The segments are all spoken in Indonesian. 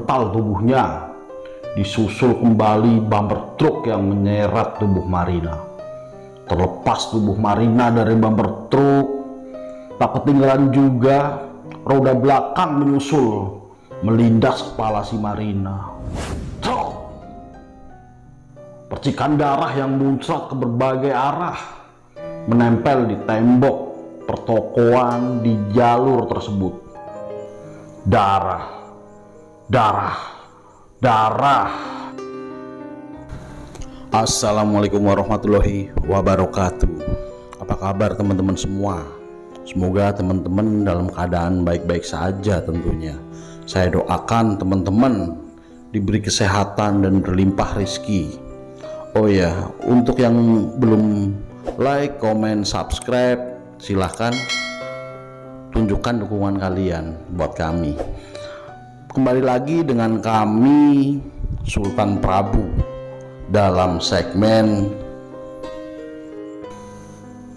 mengental tubuhnya. Disusul kembali bumper truk yang menyeret tubuh Marina. Terlepas tubuh Marina dari bumper truk, tak ketinggalan juga roda belakang menyusul, melindas kepala si Marina. Percikan darah yang muncrat ke berbagai arah menempel di tembok pertokoan di jalur tersebut. Darah, darah, darah. Assalamualaikum warahmatullahi wabarakatuh. Apa kabar teman-teman semua? Semoga teman-teman dalam keadaan baik-baik saja tentunya. Saya doakan teman-teman diberi kesehatan dan berlimpah rezeki. Oh ya, untuk yang belum like, comment, subscribe, silahkan tunjukkan dukungan kalian buat kami. Kembali lagi dengan kami Sultan Prabu dalam segmen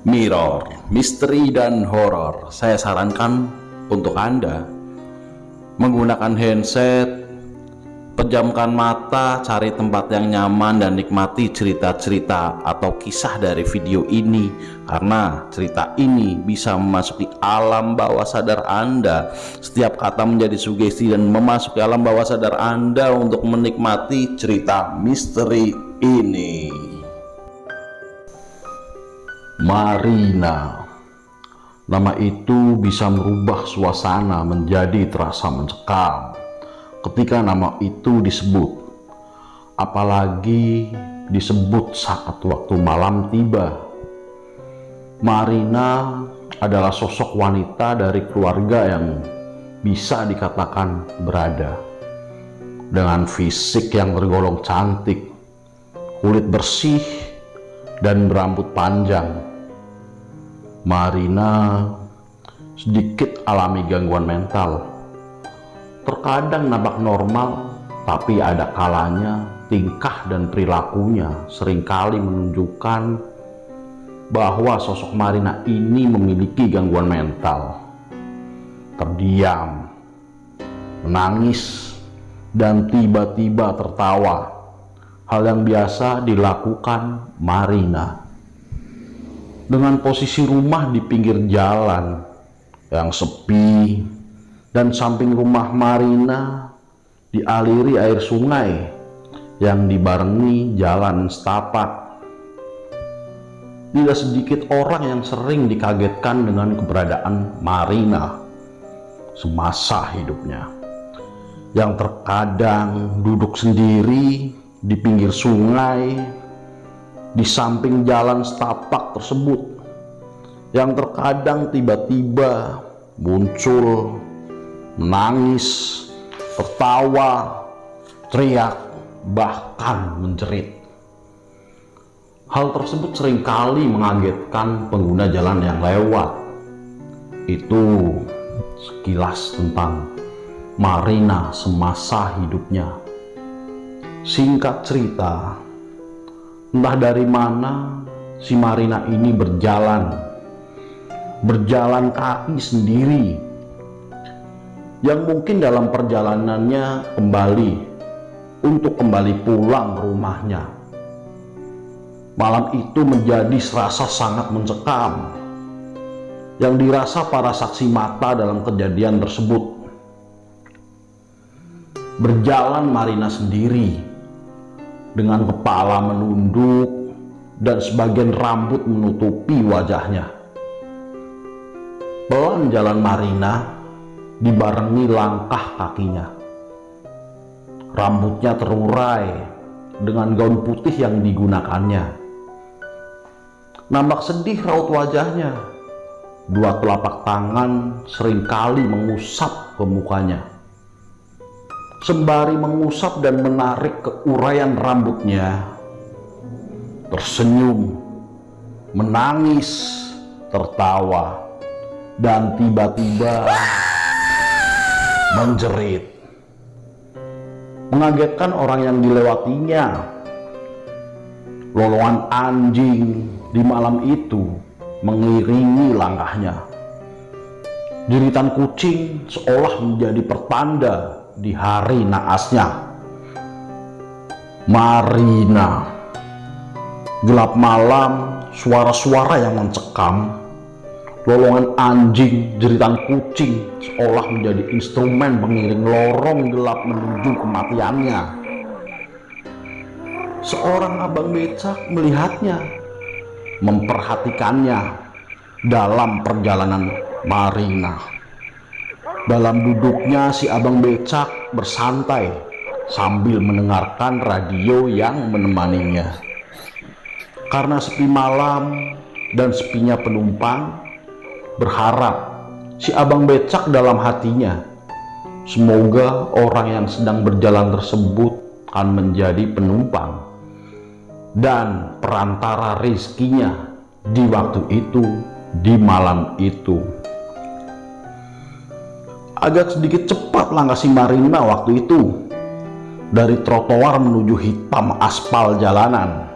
Mirror, misteri dan horor. Saya sarankan untuk Anda menggunakan headset, pejamkan mata, cari tempat yang nyaman dan nikmati cerita-cerita atau kisah dari video ini, karena cerita ini bisa memasuki alam bawah sadar Anda. Setiap kata menjadi sugesti dan memasuki alam bawah sadar Anda untuk menikmati cerita misteri ini. Marina, nama itu bisa merubah suasana menjadi terasa mencekam ketika nama itu disebut, apalagi disebut saat waktu malam tiba. Marina adalah sosok wanita dari keluarga yang bisa dikatakan berada, dengan fisik yang tergolong cantik, kulit bersih, dan berambut panjang. Marina sedikit alami gangguan mental. Terkadang nampak normal, tapi ada kalanya tingkah dan perilakunya seringkali menunjukkan bahwa sosok Marina ini memiliki gangguan mental. Terdiam, menangis, dan tiba-tiba tertawa. Hal yang biasa dilakukan Marina. Dengan posisi rumah di pinggir jalan yang sepi, dan samping rumah Marina dialiri air sungai yang dibarengi jalan setapak. Tidak sedikit orang yang sering dikagetkan dengan keberadaan Marina semasa hidupnya, yang terkadang duduk sendiri di pinggir sungai di samping jalan setapak tersebut, yang terkadang tiba-tiba muncul, menangis, tertawa, teriak, bahkan menjerit. Hal tersebut seringkali mengagetkan pengguna jalan yang lewat. Itu sekilas tentang Marina semasa hidupnya. Singkat cerita, entah dari mana si Marina ini berjalan kaki sendiri, yang mungkin dalam perjalanannya untuk kembali pulang ke rumahnya. Malam itu menjadi serasa sangat mencekam, yang dirasa para saksi mata dalam kejadian tersebut. Berjalan Marina sendiri dengan kepala menunduk dan sebagian rambut menutupi wajahnya. Pelan jalan Marina dibarengi langkah kakinya. Rambutnya terurai dengan gaun putih yang digunakannya. Nampak sedih raut wajahnya. Dua telapak tangan seringkali mengusap ke mukanya. Sembari mengusap dan menarik keuraian rambutnya, tersenyum, menangis, tertawa, dan tiba-tiba menjerit. Mengagetkan orang yang dilewatinya. Lolongan anjing di malam itu mengiringi langkahnya. Jeritan kucing seolah menjadi pertanda di hari naasnya. Marina. Gelap malam, suara-suara yang mencekam, lolongan anjing, jeritan kucing seolah menjadi instrumen pengiring lorong gelap menuju kematiannya. Seorang abang becak melihatnya, memperhatikannya dalam perjalanan Marina. Dalam duduknya si abang becak bersantai sambil mendengarkan radio yang menemaninya. Karena sepi malam dan sepinya penumpang, berharap si abang becak dalam hatinya, semoga orang yang sedang berjalan tersebut akan menjadi penumpang dan perantara rezekinya di waktu itu, di malam itu. Agak sedikit cepat langkah si Marina waktu itu, dari trotoar menuju hitam aspal jalanan.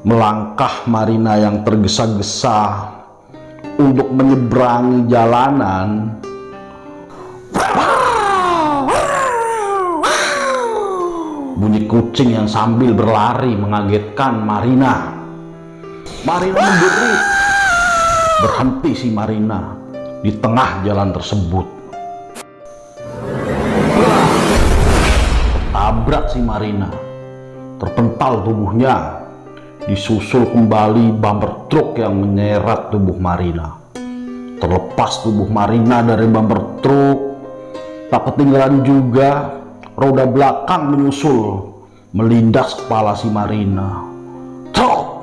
Melangkah Marina yang tergesa-gesa untuk menyeberangi jalanan. Bunyi kucing yang sambil berlari mengagetkan Marina. Marina menjerit. Berhenti si Marina di tengah jalan tersebut. Tertabrak si Marina. Terpental tubuhnya. Disusul kembali bumper truk yang menyeret tubuh Marina. Terlepas tubuh Marina dari bumper truk, tak ketinggalan juga roda belakang menyusul, melindas kepala si Marina. Truk!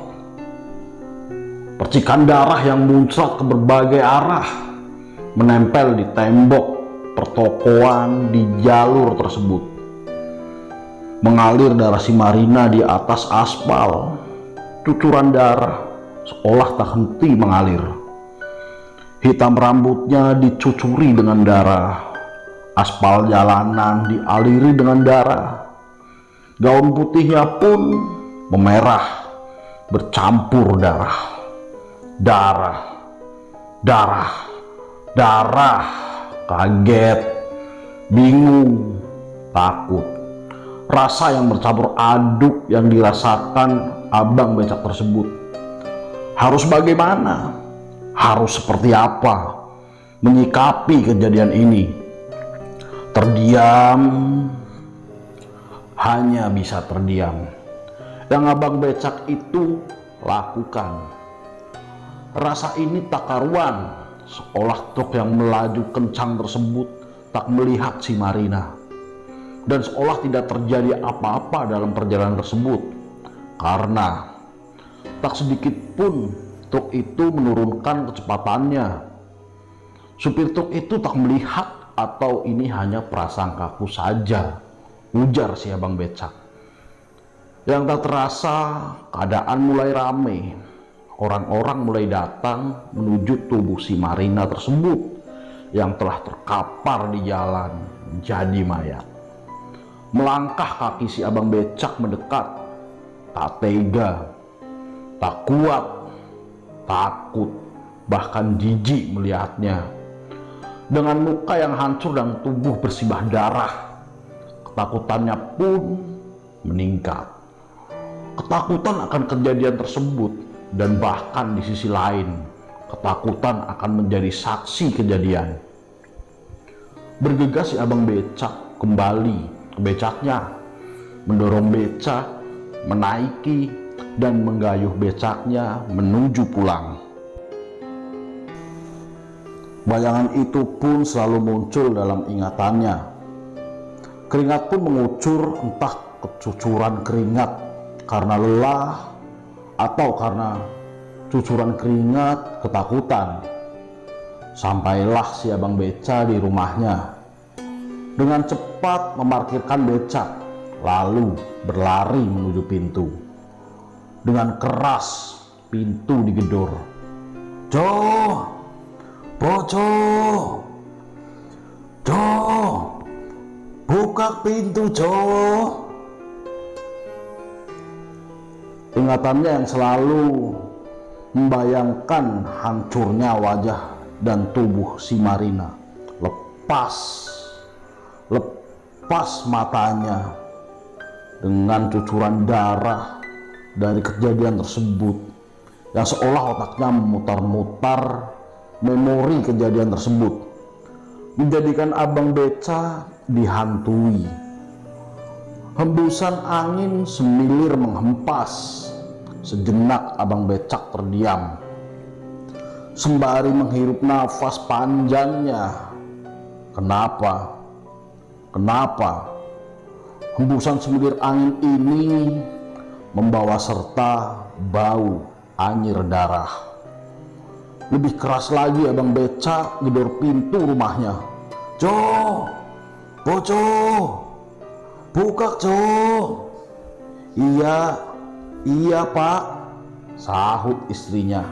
Percikan darah yang muncrat ke berbagai arah, menempel di tembok pertokoan di jalur tersebut. Mengalir darah si Marina di atas aspal. Cucuran darah seolah tak henti mengalir. Hitam rambutnya dicucuri dengan darah. Aspal jalanan dialiri dengan darah. Gaun putihnya pun memerah, bercampur darah. Darah, darah, darah. Kaget, bingung, takut. Rasa yang bercampur aduk yang dirasakan abang becak tersebut. Harus bagaimana? Harus seperti apa menyikapi kejadian ini? Terdiam, hanya bisa terdiam. Yang abang becak itu lakukan. Rasa ini tak karuan, seolah truk yang melaju kencang tersebut tak melihat si Marina. Dan seolah tidak terjadi apa-apa dalam perjalanan tersebut, karena tak sedikit pun truk itu menurunkan kecepatannya. Supir truk itu tak melihat atau ini hanya prasangkaku saja, ujar si abang becak. Yang tak terasa keadaan mulai ramai. Orang-orang mulai datang menuju tubuh si Marina tersebut yang telah terkapar di jalan menjadi mayat. Melangkah kaki si abang becak mendekat. Tak tega, tak kuat, takut, bahkan jijik melihatnya. Dengan muka yang hancur dan tubuh bersibah darah, ketakutannya pun meningkat. Ketakutan akan kejadian tersebut dan bahkan di sisi lain, ketakutan akan menjadi saksi kejadian. Bergegas si abang becak kembali ke becaknya, mendorong becak, menaiki dan menggayuh becaknya menuju pulang. Bayangan itu pun selalu muncul dalam ingatannya. Keringat pun mengucur, entah kecucuran keringat karena lelah atau karena cucuran keringat ketakutan. Sampailah si abang beca di rumahnya. Dengan cepat memarkirkan becak, lalu berlari menuju pintu. Dengan keras pintu digedor. Jo, Bojo, Jo, buka pintu Jo. Ingatannya yang selalu membayangkan hancurnya wajah dan tubuh si Marina lepas lepas matanya dengan cucuran darah dari kejadian tersebut, yang seolah otaknya memutar-mutar memori kejadian tersebut, menjadikan Abang Beca dihantui. Hembusan angin semilir menghempas. Sejenak Abang Becak terdiam, sembari menghirup nafas panjangnya. Kenapa? Hembusan semilir angin ini membawa serta bau anyir darah. Lebih keras lagi Abang Becak gedor pintu rumahnya. "Jo, Bojo, buka Jo." Iya Pak, sahut istrinya.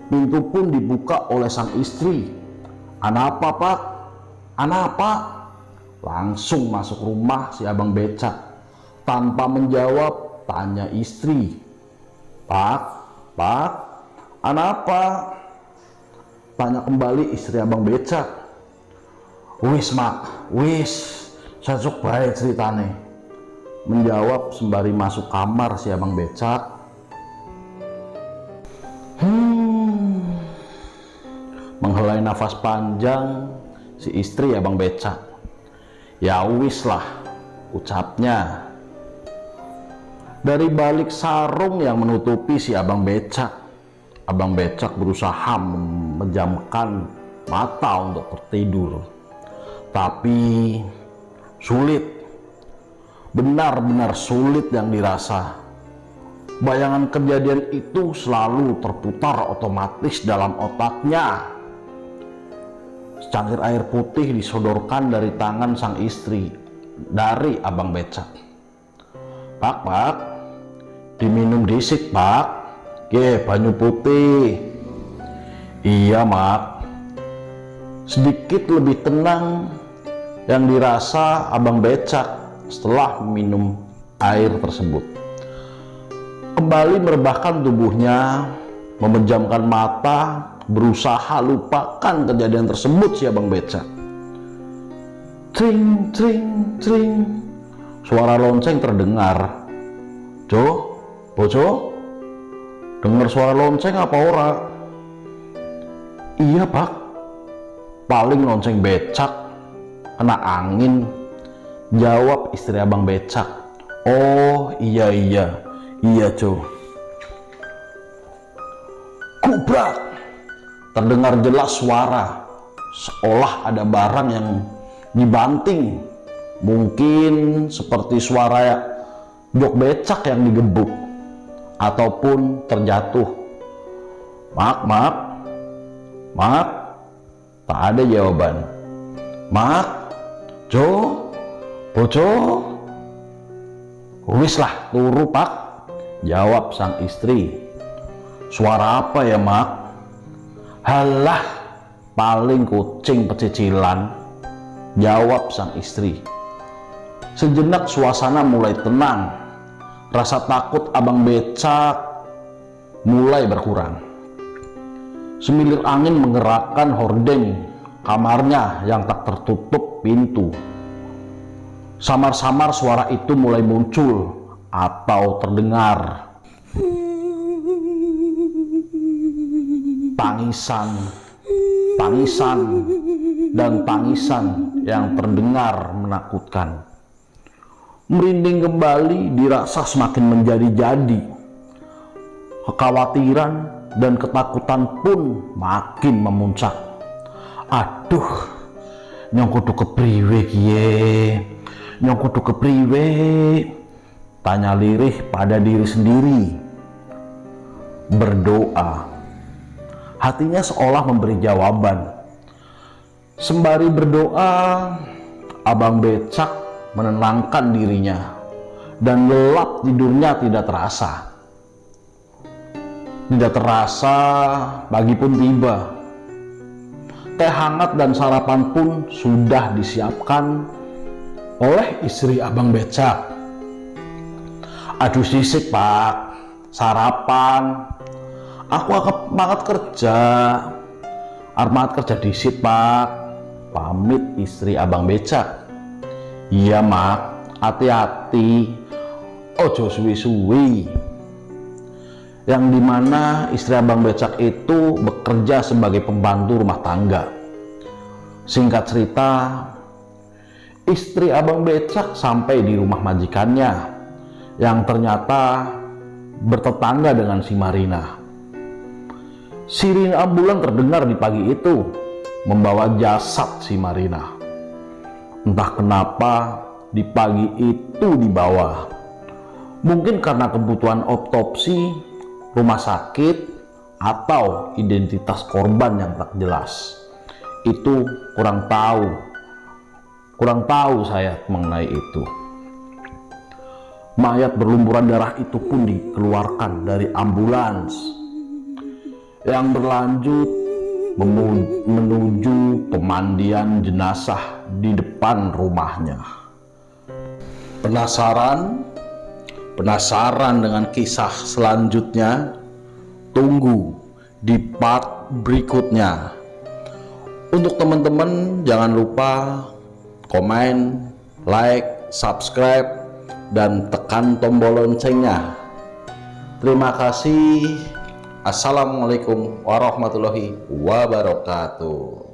Pintu pun dibuka oleh sang istri. "Anapa Pak? Anapa?" Langsung masuk rumah si Abang Becak. Tanpa menjawab, tanya istri. Pak, anapa?" Tanya kembali istri Abang Becak. "Wis Mak, wis, sesuk bae ceritane," menjawab sembari masuk kamar si Abang Becak. Menghelai nafas panjang si istri Abang Becak. "Ya wis lah," ucapnya. Dari balik sarung yang menutupi si Abang Becak, Abang Becak berusaha memejamkan mata untuk tertidur. Tapi sulit, benar-benar sulit yang dirasa. Bayangan kejadian itu selalu terputar otomatis dalam otaknya. Secangkir air putih disodorkan dari tangan sang istri, dari Abang Becak. Pak, diminum disik Pak, banyu putih." "Iya Mak." Sedikit lebih tenang yang dirasa Abang Becak setelah minum air tersebut. Kembali merebahkan tubuhnya, memejamkan mata, berusaha lupakan kejadian tersebut si Abang Becak. Tring, tring, tring. Suara lonceng terdengar. "Jo, Bojo, dengar suara lonceng apa ora?" "Iya Pak, paling lonceng becak kena angin," jawab istri Abang Becak. "Oh iya Jo." Gubrak, terdengar jelas suara, seolah ada barang yang dibanting, mungkin seperti suara jok becak yang digebuk ataupun terjatuh. Mak, tak ada jawaban. "Mak, Jo, Bojo." "Wis lah, turu Pak," jawab sang istri. "Suara apa ya Mak?" "Halah, paling kucing pecicilan," jawab sang istri. Sejenak suasana mulai tenang. Rasa takut Abang Becak mulai berkurang. Semilir angin menggerakkan hordeng kamarnya yang tak tertutup pintu. Samar-samar suara itu mulai muncul atau terdengar. Tangisan yang terdengar menakutkan. Merinding kembali dirasa semakin menjadi-jadi. Kekhawatiran dan ketakutan pun makin memuncak. "Aduh, nyong kudu kepriwe kiye? Nyong kudu kepriwe?" tanya lirih pada diri sendiri. Berdoa. Hatinya seolah memberi jawaban. Sembari berdoa, Abang Becak menenangkan dirinya dan lelap tidurnya tidak terasa. Tidak terasa pagi pun tiba. Teh hangat dan sarapan pun sudah disiapkan oleh istri Abang Becak. "Aduh sisik Pak, sarapan. Aku akan kerja. Arep kerja disit Pak," pamit istri Abang Becak. Iya mak, hati-hati, ojo suwi-suwi. Yang dimana istri abang becak itu bekerja sebagai pembantu rumah tangga. Singkat cerita, istri abang becak sampai di rumah majikannya yang ternyata bertetangga dengan si Marina. Sirine ambulan terdengar di pagi itu membawa jasad si Marina. Entah kenapa di pagi itu dibawa. Mungkin karena kebutuhan otopsi, rumah sakit, atau identitas korban yang tak jelas. Itu kurang tahu saya mengenai itu. Mayat berlumuran darah itu pun dikeluarkan dari ambulans yang berlanjut menuju pemandian jenazah di depan rumahnya. Penasaran dengan kisah selanjutnya? Tunggu di part berikutnya. Untuk teman-teman jangan lupa komen, like, subscribe, dan tekan tombol loncengnya. Terima kasih. Assalamualaikum warahmatullahi wabarakatuh.